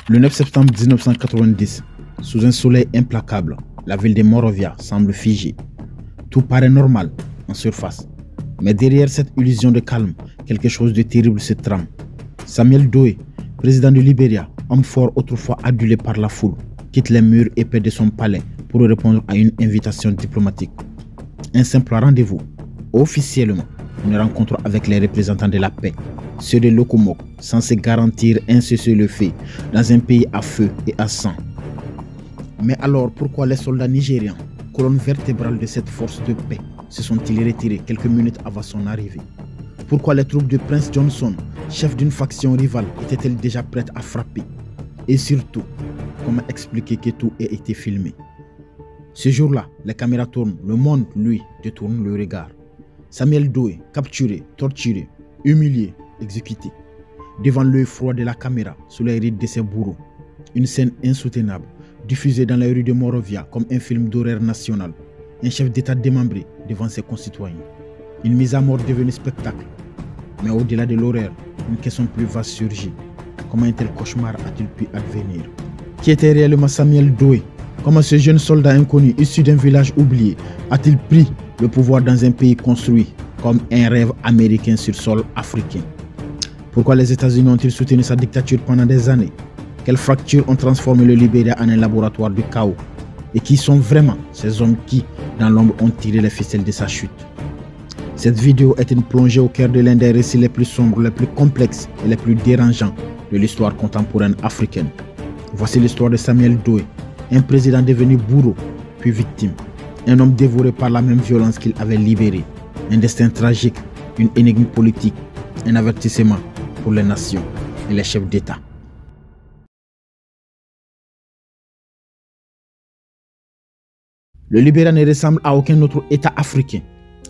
Le 9 septembre 1990, sous un soleil implacable, la ville de Monrovia semble figée. Tout paraît normal en surface, mais derrière cette illusion de calme, quelque chose de terrible se trame. Samuel Doe, président du Libéria, homme fort autrefois adulé par la foule, quitte les murs épais de son palais pour répondre à une invitation diplomatique. Un simple rendez-vous, officiellement, une rencontre avec les représentants de la paix, ceux de Lokomok, censés garantir un cessez-le-feu dans un pays à feu et à sang. Mais alors, pourquoi les soldats nigérians, colonne vertébrale de cette force de paix, se sont-ils retirés quelques minutes avant son arrivée? Pourquoi les troupes de Prince Johnson, chef d'une faction rivale, étaient-elles déjà prêtes à frapper? Et surtout, comment expliquer que tout ait été filmé? Ce jour-là, les caméras tournent, le monde, lui, détourne le regard. Samuel Doe, capturé, torturé, humilié, exécuté. Devant l'œil froid de la caméra, sous les rides de ses bourreaux. Une scène insoutenable, diffusée dans les rues de Monrovia comme un film d'horreur national. Un chef d'État démembré devant ses concitoyens. Une mise à mort devenue spectacle. Mais au-delà de l'horreur, une question plus vaste surgit. Comment un tel cauchemar a-t-il pu advenir? Qui était réellement Samuel Doe? Comment ce jeune soldat inconnu, issu d'un village oublié, a-t-il pris le pouvoir dans un pays construit comme un rêve américain sur sol africain? Pourquoi les États-Unis ont-ils soutenu sa dictature pendant des années? Quelles fractures ont transformé le Libéria en un laboratoire de chaos? Et qui sont vraiment ces hommes qui, dans l'ombre, ont tiré les ficelles de sa chute? Cette vidéo est une plongée au cœur de l'un des récits les plus sombres, les plus complexes et les plus dérangeants de l'histoire contemporaine africaine. Voici l'histoire de Samuel Doe, un président devenu bourreau, puis victime. Un homme dévoré par la même violence qu'il avait libéré. Un destin tragique, une énigme politique, un avertissement pour les nations et les chefs d'État. Le Libéria ne ressemble à aucun autre État africain.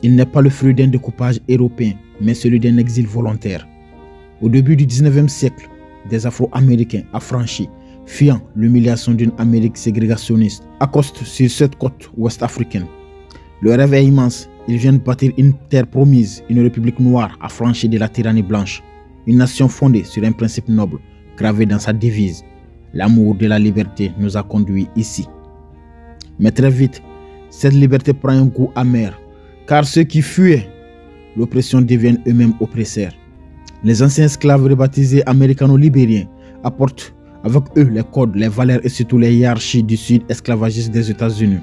Il n'est pas le fruit d'un découpage européen, mais celui d'un exil volontaire. Au début du 19e siècle, des Afro-Américains affranchis, fuyant l'humiliation d'une Amérique ségrégationniste, accostent sur cette côte ouest africaine. Le rêve est immense. Ils viennent bâtir une terre promise, une république noire affranchie de la tyrannie blanche. Une nation fondée sur un principe noble, gravé dans sa devise. L'amour de la liberté nous a conduits ici. Mais très vite, cette liberté prend un goût amer, car ceux qui fuyaient l'oppression deviennent eux-mêmes oppresseurs. Les anciens esclaves rebaptisés américano-libériens apportent avec eux les codes, les valeurs et surtout les hiérarchies du sud esclavagiste des États-Unis.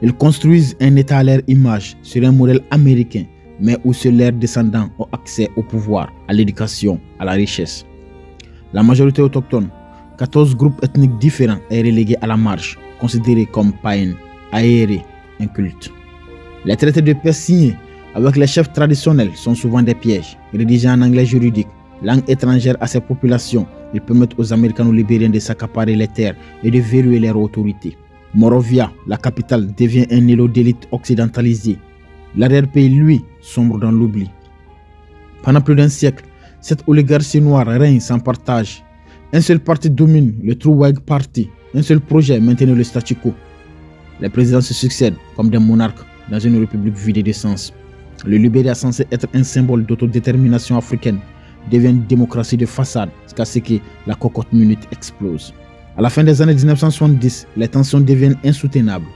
Ils construisent un État à leur image, sur un modèle américain, mais où seuls leurs descendants ont accès au pouvoir, à l'éducation, à la richesse. La majorité autochtone, 14 groupes ethniques différents, est reléguée à la marge, considérés comme païens, aérés, incultes. Les traités de paix signés avec les chefs traditionnels sont souvent des pièges, rédigés en anglais juridique, langue étrangère à ces populations. Ils permettent aux Américano-libériens de s'accaparer les terres et de verrouiller leur autorité. Monrovia, la capitale, devient un îlot d'élite occidentalisé. L'arrière-pays, lui, sombre dans l'oubli. Pendant plus d'un siècle, cette oligarchie noire règne sans partage. Un seul parti domine, le True Whig Party. Un seul projet, maintenir le statu quo. Les présidents se succèdent comme des monarques dans une république vidée de sens. Le Libéria, censé être un symbole d'autodétermination africaine, devient une démocratie de façade jusqu'à ce que la cocotte minute explose. À la fin des années 1970, les tensions deviennent insoutenables.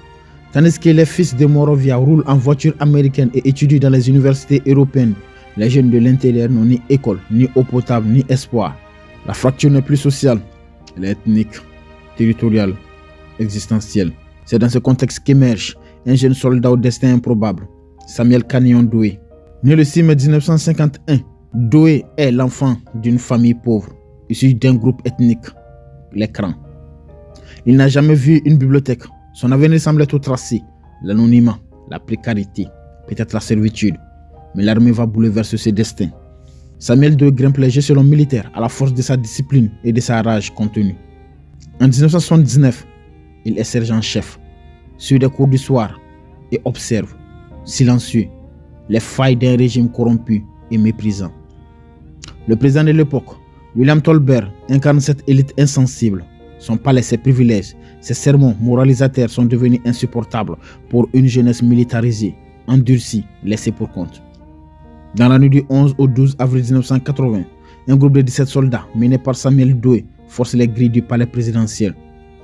Tandis que les fils de Monrovia roulent en voiture américaine et étudient dans les universités européennes, les jeunes de l'intérieur n'ont ni école, ni eau potable, ni espoir. La fracture n'est plus sociale, elle est ethnique, territoriale, existentielle. C'est dans ce contexte qu'émerge un jeune soldat au destin improbable, Samuel Kanyon Doe. Né le 6 mai 1951, Doe est l'enfant d'une famille pauvre, issu d'un groupe ethnique, les Krans. Il n'a jamais vu une bibliothèque. Son avenir semblait tout tracé. L'anonymat, la précarité, peut-être la servitude. Mais l'armée va bouleverser ses destins. Samuel Doe grimpe les échelons militaires à la force de sa discipline et de sa rage contenue. En 1979, il est sergent-chef, suit des cours du soir et observe, silencieux, les failles d'un régime corrompu et méprisant. Le président de l'époque, William Tolbert, incarne cette élite insensible. Son palais, ses privilèges, ses sermons moralisateurs sont devenus insupportables pour une jeunesse militarisée, endurcie, laissée pour compte. Dans la nuit du 11 au 12 avril 1980, un groupe de 17 soldats menés par Samuel Doe force les grilles du palais présidentiel.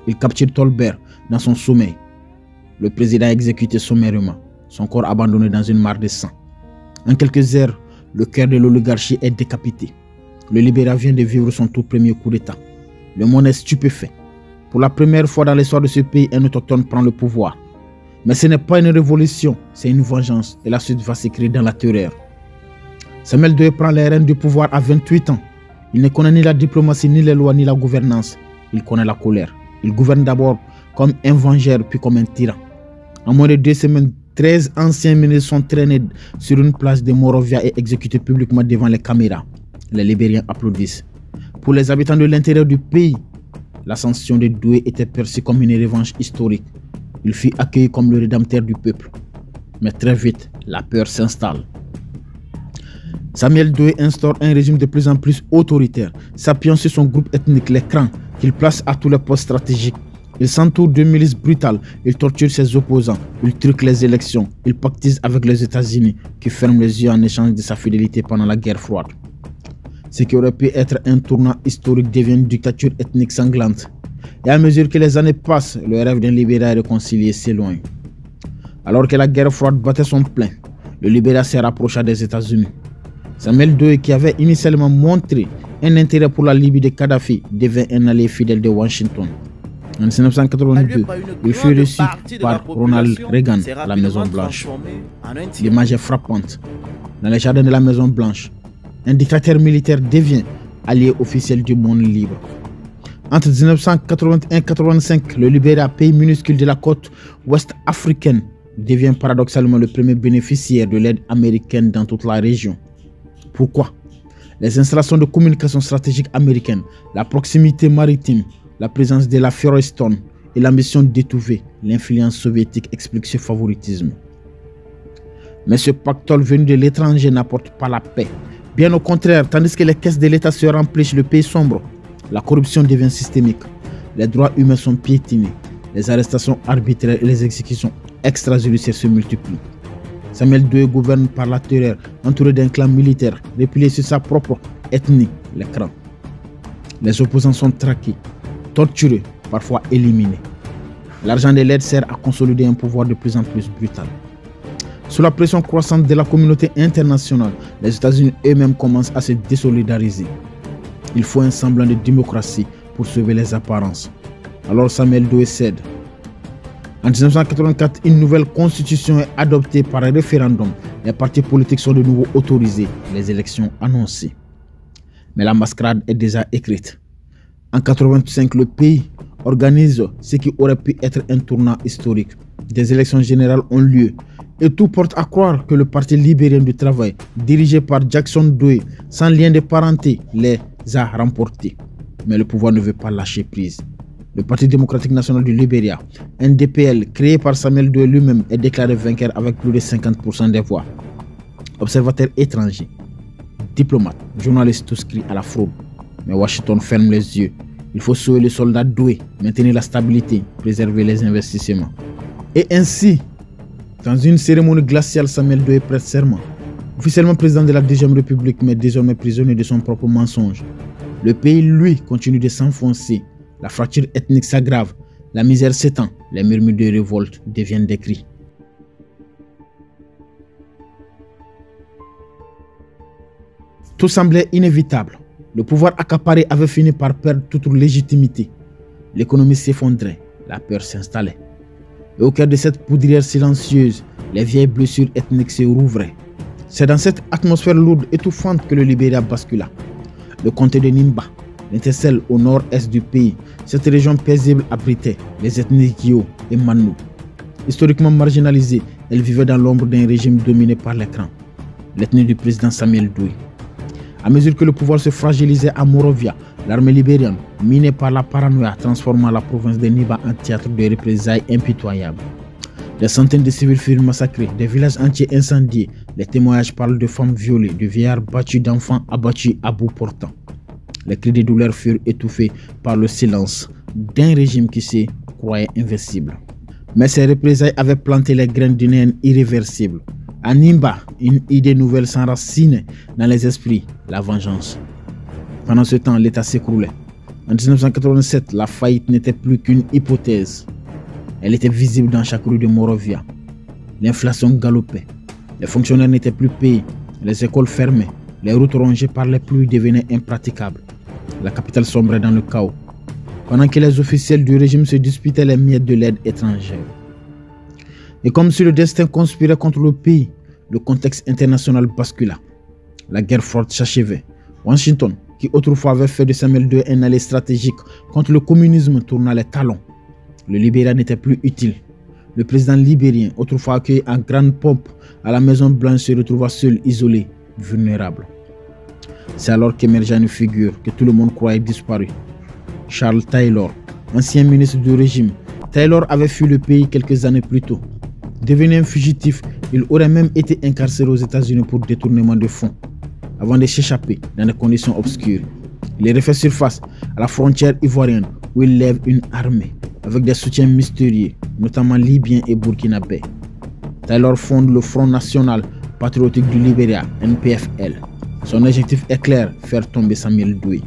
Il capture Tolbert dans son sommeil. Le président est exécuté sommairement, son corps abandonné dans une mare de sang. En quelques heures, le cœur de l'oligarchie est décapité. Le Libéria vient de vivre son tout premier coup d'État. Le monde est stupéfait. Pour la première fois dans l'histoire de ce pays, un autochtone prend le pouvoir. Mais ce n'est pas une révolution, c'est une vengeance et la suite va s'écrire dans la terreur. Samuel Doe prend les rênes du pouvoir à 28 ans. Il ne connaît ni la diplomatie, ni les lois, ni la gouvernance. Il connaît la colère. Il gouverne d'abord comme un vengeur, puis comme un tyran. En moins de 2 semaines, 13 anciens ministres sont traînés sur une place de Monrovia et exécutés publiquement devant les caméras. Les Libériens applaudissent. Pour les habitants de l'intérieur du pays, l'ascension de Doe était perçue comme une revanche historique. Il fut accueilli comme le rédempteur du peuple. Mais très vite, la peur s'installe. Samuel Doe instaure un régime de plus en plus autoritaire, s'appuyant sur son groupe ethnique, les Krans, qu'il place à tous les postes stratégiques. Il s'entoure de milices brutales, il torture ses opposants, il truque les élections, il pactise avec les États-Unis, qui ferment les yeux en échange de sa fidélité pendant la guerre froide. Ce qui aurait pu être un tournant historique devient une dictature ethnique sanglante. Et à mesure que les années passent, le rêve d'un Libéria réconcilié s'éloigne. Alors que la guerre froide battait son plein, le Libéria s'est rapproché des États-Unis. Samuel Doe, qui avait initialement montré un intérêt pour la Libye de Kadhafi, devint un allié fidèle de Washington. En 1982, il fut reçu par Ronald Reagan à la Maison Blanche. L'image est frappante. Dans les jardins de la Maison Blanche, un dictateur militaire devient allié officiel du monde libre. Entre 1981 et 1985, le Libéria, pays minuscule de la côte ouest africaine, devient paradoxalement le premier bénéficiaire de l'aide américaine dans toute la région. Pourquoi? Les installations de communication stratégique américaines, la proximité maritime, la présence de la Firestone et l'ambition d'étouffer l'influence soviétique expliquent ce favoritisme. Mais ce pactole venu de l'étranger n'apporte pas la paix. Bien au contraire, tandis que les caisses de l'État se remplissent, le pays sombre. La corruption devient systémique. Les droits humains sont piétinés. Les arrestations arbitraires et les exécutions extrajudiciaires se multiplient. Samuel Doe gouverne par la terreur, entouré d'un clan militaire, replié sur sa propre ethnie, les Krans. Les opposants sont traqués, torturés, parfois éliminés. L'argent de l'aide sert à consolider un pouvoir de plus en plus brutal. Sous la pression croissante de la communauté internationale, les États-Unis eux-mêmes commencent à se désolidariser. Il faut un semblant de démocratie pour sauver les apparences. Alors Samuel Doe cède. En 1984, une nouvelle constitution est adoptée par un référendum. Les partis politiques sont de nouveau autorisés, les élections annoncées. Mais la mascarade est déjà écrite. En 1985, le pays organise ce qui aurait pu être un tournant historique. Des élections générales ont lieu. Et tout porte à croire que le Parti libérien du travail, dirigé par Jackson Doe, sans lien de parenté, les a remportés. Mais le pouvoir ne veut pas lâcher prise. Le Parti démocratique national du Libéria, NDPL, créé par Samuel Doe lui-même, est déclaré vainqueur avec plus de 50% des voix. Observateurs étrangers, diplomates, journalistes tous crient à la fraude. Mais Washington ferme les yeux. Il faut sauver les soldats Doe, maintenir la stabilité, préserver les investissements. Et ainsi, dans une cérémonie glaciale, Samuel Doe prête serment. Officiellement président de la Deuxième République, mais désormais prisonnier de son propre mensonge. Le pays, lui, continue de s'enfoncer. La fracture ethnique s'aggrave, la misère s'étend, les murmures de révolte deviennent des cris. Tout semblait inévitable. Le pouvoir accaparé avait fini par perdre toute légitimité. L'économie s'effondrait, la peur s'installait. Et au cœur de cette poudrière silencieuse, les vieilles blessures ethniques se rouvraient. C'est dans cette atmosphère lourde, étouffante que le Libéria bascula. Le comté de Nimba, l'intercelle au nord-est du pays, cette région paisible abritait les ethnies Kio et Manu. Historiquement marginalisées, elles vivaient dans l'ombre d'un régime dominé par les Krans, l'ethnie du président Samuel Doe. À mesure que le pouvoir se fragilisait à Monrovia, l'armée libérienne, minée par la paranoïa, transforma la province de Nimba en théâtre de représailles impitoyables. Des centaines de civils furent massacrés, des villages entiers incendiés. Les témoignages parlent de femmes violées, de vieillards battus, d'enfants abattus à bout portant. Les cris de douleur furent étouffés par le silence d'un régime qui se croyait invincible. Mais ces représailles avaient planté les graines d'une haine irréversible. À Nimba, une idée nouvelle s'enracinait dans les esprits, la vengeance. Pendant ce temps, l'État s'écroulait. En 1987, la faillite n'était plus qu'une hypothèse. Elle était visible dans chaque rue de Morovia. L'inflation galopait. Les fonctionnaires n'étaient plus payés. Les écoles fermées. Les routes rongées par les pluies devenaient impraticables. La capitale sombrait dans le chaos. Pendant que les officiels du régime se disputaient les miettes de l'aide étrangère. Et comme si le destin conspirait contre le pays, le contexte international bascula. La guerre froide s'achevait. Washington, qui autrefois avait fait de Samuel II un allié stratégique contre le communisme, tourna les talons. Le Libéria n'était plus utile. Le président libérien, autrefois accueilli en grande pompe à la Maison Blanche, se retrouva seul, isolé, vulnérable. C'est alors qu'émergea une figure que tout le monde croyait disparue. Charles Taylor, ancien ministre du régime. Taylor avait fui le pays quelques années plus tôt. Devenu un fugitif, il aurait même été incarcéré aux États-Unis pour détournement de fonds, avant de s'échapper dans des conditions obscures. Il est refait surface à la frontière ivoirienne où il lève une armée avec des soutiens mystérieux, notamment libyens et burkinabés. Taylor fonde le Front National Patriotique du Libéria, NPFL. Son objectif est clair, faire tomber Samuel Doe.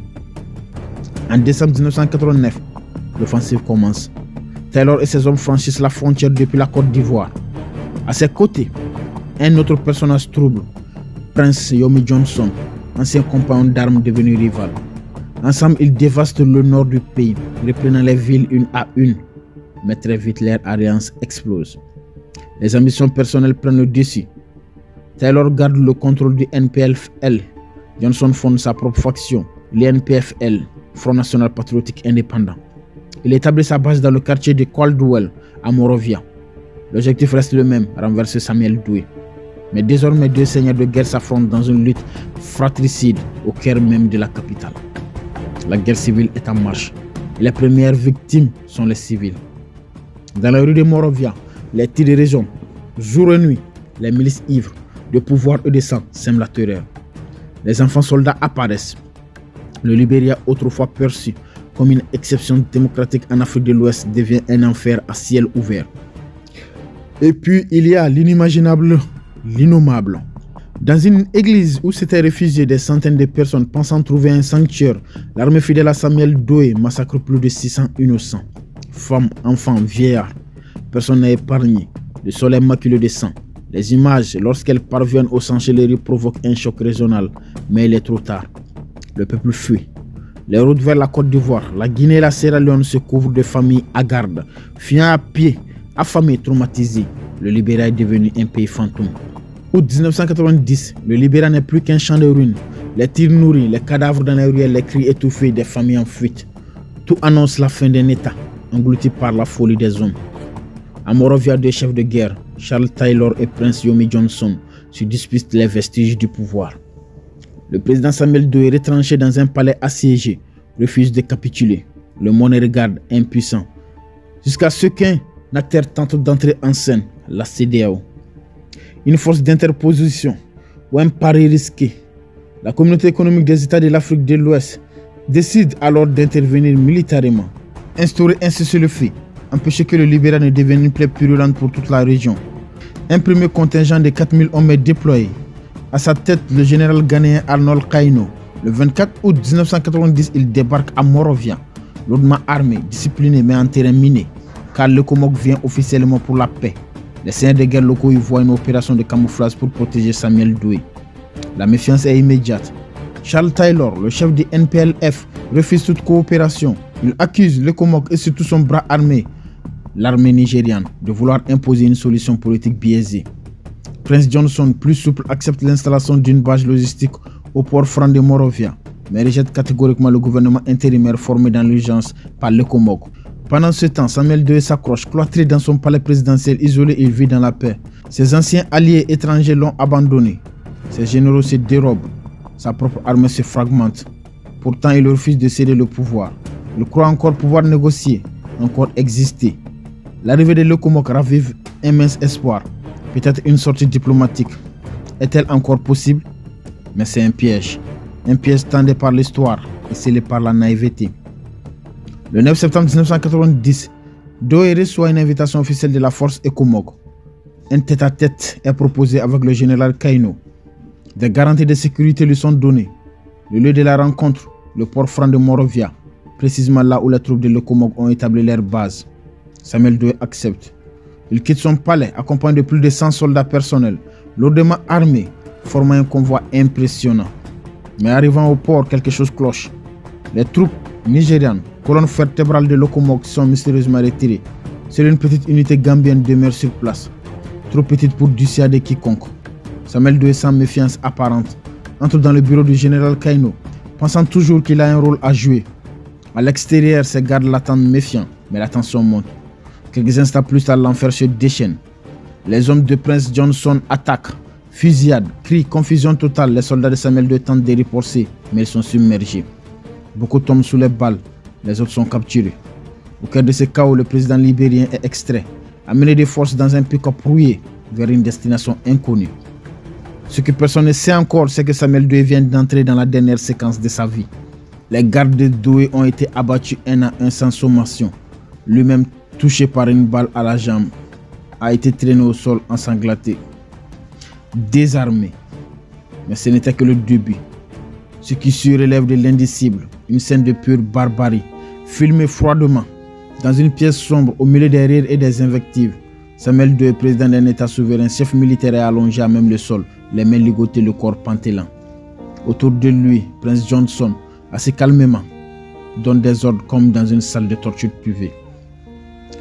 En décembre 1989, l'offensive commence. Taylor et ses hommes franchissent la frontière depuis la Côte d'Ivoire. À ses côtés, un autre personnage trouble, Prince Yomi Johnson, ancien compagnon d'armes devenu rival. Ensemble, ils dévastent le nord du pays, reprenant les villes une à une. Mais très vite, leur alliance explose. Les ambitions personnelles prennent le dessus. Taylor garde le contrôle du NPFL. Johnson fonde sa propre faction, l'NPFL, Front National Patriotique Indépendant. Il établit sa base dans le quartier de Caldwell, à Morovia. L'objectif reste le même, renverser Samuel Doe. Mais désormais, deux seigneurs de guerre s'affrontent dans une lutte fratricide au cœur même de la capitale. La guerre civile est en marche et les premières victimes sont les civils. Dans la rue de Morovia, les tirs de région, jour et nuit, les milices ivres de pouvoir et de sang sèment la terreur. Les enfants soldats apparaissent. Le Libéria, autrefois perçu comme une exception démocratique en Afrique de l'Ouest, devient un enfer à ciel ouvert. Et puis il y a l'inimaginable, l'innommable. Dans une église où s'étaient réfugiés des centaines de personnes pensant trouver un sanctuaire, l'armée fidèle à Samuel Doe massacre plus de 600 innocents. Femmes, enfants, vieillards. Personne n'est épargné. Le sol est maculé de sang. Les images, lorsqu'elles parviennent aux chancelleries, provoquent un choc régional. Mais il est trop tard. Le peuple fuit. Les routes vers la Côte d'Ivoire, la Guinée et la Sierra Leone se couvrent de familles hagardes, fuyant à pied, affamés, traumatisés. Le Libéria est devenu un pays fantôme. Août 1990, le Libéria n'est plus qu'un champ de ruines. Les tirs nourris, les cadavres dans les ruelles, les cris étouffés des familles en fuite. Tout annonce la fin d'un État, englouti par la folie des hommes. À Morovia, deux chefs de guerre, Charles Taylor et Prince Yomi Johnson, se disputent les vestiges du pouvoir. Le président Samuel Doe, retranché dans un palais assiégé, refuse de capituler. Le monde regarde impuissant. Jusqu'à ce qu'un acteur tente d'entrer en scène, la CEDEAO. Une force d'interposition ou un pari risqué. La communauté économique des États de l'Afrique de l'Ouest décide alors d'intervenir militairement, instaurer un cessez-le-feu, empêcher que le Libéria ne devienne une plaie purulente pour toute la région. Un premier contingent de 4000 hommes est déployé. À sa tête, le général ghanéen Arnold Kaino. Le 24 août 1990, il débarque à Morovia, lourdement armé, discipliné mais en terrain miné, car le Comok vient officiellement pour la paix. Les seigneurs de guerre locaux y voient une opération de camouflage pour protéger Samuel Doe. La méfiance est immédiate. Charles Taylor, le chef du NPLF, refuse toute coopération. Il accuse le Comok et surtout son bras armé, l'armée nigériane, de vouloir imposer une solution politique biaisée. Prince Johnson, plus souple, accepte l'installation d'une base logistique au port franc de Morovia, mais rejette catégoriquement le gouvernement intérimaire formé dans l'urgence par le Comok. Pendant ce temps, Samuel Doe s'accroche, cloîtré dans son palais présidentiel, isolé et vit dans la paix. Ses anciens alliés étrangers l'ont abandonné. Ses généraux se dérobent. Sa propre armée se fragmente. Pourtant, il refuse de céder le pouvoir. Il croit encore pouvoir négocier, encore exister. L'arrivée de Lekomok ravive un mince espoir. Peut-être une sortie diplomatique. Est-elle encore possible? Mais c'est un piège. Un piège tendu par l'histoire et scellé par la naïveté. Le 9 septembre 1990, Doe reçoit une invitation officielle de la force Ekomog. Un tête-à-tête est proposé avec le général Kaino. Des garanties de sécurité lui sont données. Le lieu de la rencontre, le port franc de Morovia. précisément là où les troupes de Locomog ont établi leur base. Samuel Doe accepte. Il quitte son palais accompagné de plus de 100 soldats personnels, lourdement armés, formant un convoi impressionnant. Mais arrivant au port, quelque chose cloche. Les troupes nigérianes, colonne vertébrale de Locomog, sont mystérieusement retirées. Seule une petite unité gambienne demeure sur place, trop petite pour dissuader quiconque. Samuel Doe, sans méfiance apparente, entre dans le bureau du général Kaino, pensant toujours qu'il a un rôle à jouer. À l'extérieur, ses gardes l'attendent méfiants, mais la tension monte. Quelques instants plus tard, l'enfer se déchaîne. Les hommes de Prince Johnson attaquent. Fusillade, cris, confusion totale. Les soldats de Samuel Doe tentent de riposter, mais ils sont submergés. Beaucoup tombent sous les balles, les autres sont capturés. Au cœur de ce chaos, le président libérien est extrait, amené de force dans un pick-up rouillé vers une destination inconnue. Ce que personne ne sait encore, c'est que Samuel Doe vient d'entrer dans la dernière séquence de sa vie. Les gardes de Doe ont été abattus un à un sans sommation. Lui-même, touché par une balle à la jambe, a été traîné au sol ensanglanté. Désarmé. Mais ce n'était que le début. Ce qui surélève de l'indicible, une scène de pure barbarie, filmée froidement, dans une pièce sombre, au milieu des rires et des invectives. Samuel Doe, président d'un état souverain, chef militaire, est allongé à même le sol, les mains ligotées, le corps pantelant. Autour de lui, Prince Johnson, assez calmement, donne des ordres comme dans une salle de torture privée.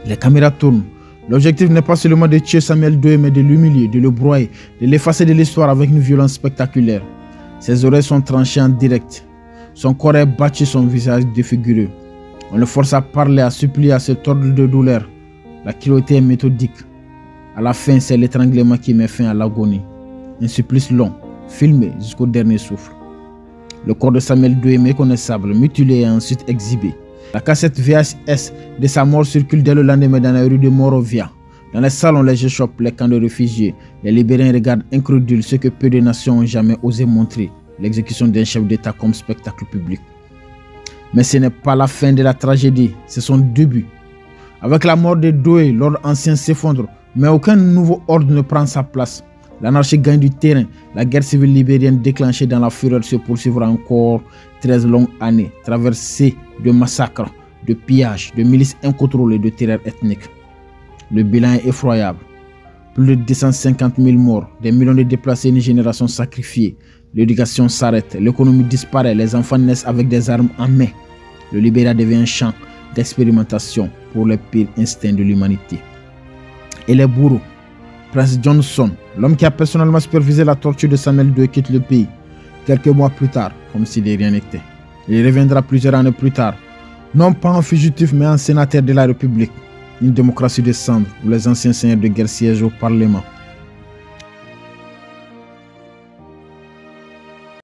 Les caméras tournent. L'objectif n'est pas seulement de tuer Samuel Doe, mais de l'humilier, de le broyer, de l'effacer de l'histoire avec une violence spectaculaire. Ses oreilles sont tranchées en direct. Son corps est battu, son visage défiguré. On le force à parler, à supplier, à se tordre de douleur. La cruauté est méthodique. À la fin, c'est l'étranglement qui met fin à l'agonie. Un supplice long, filmé jusqu'au dernier souffle. Le corps de Samuel Doe est méconnaissable, mutilé et ensuite exhibé. La cassette VHS de sa mort circule dès le lendemain dans la rue de Morovia. Dans les salons, les jeux shops, les camps de réfugiés, les libéraux regardent incrédules ce que peu de nations ont jamais osé montrer, l'exécution d'un chef d'État comme spectacle public. Mais ce n'est pas la fin de la tragédie, c'est son début. Avec la mort de Doe, l'ordre ancien s'effondre, mais aucun nouveau ordre ne prend sa place. L'anarchie gagne du terrain, la guerre civile libérienne déclenchée dans la fureur se poursuivra encore 13 longues années, traversées de massacres, de pillages, de milices incontrôlées, de terreur ethnique. Le bilan est effroyable. Plus de 250 000 morts, des millions de déplacés, une génération sacrifiée. L'éducation s'arrête, l'économie disparaît, les enfants naissent avec des armes en main. Le Libéria devient un champ d'expérimentation pour les pires instincts de l'humanité. Et les bourreaux, Prince Johnson, l'homme qui a personnellement supervisé la torture de Samuel Doe, quitte le pays. Quelques mois plus tard, comme si de rien n'était. Il reviendra plusieurs années plus tard, non pas en fugitif mais en sénateur de la République. Une démocratie de cendres où les anciens seigneurs de guerre siègent au Parlement.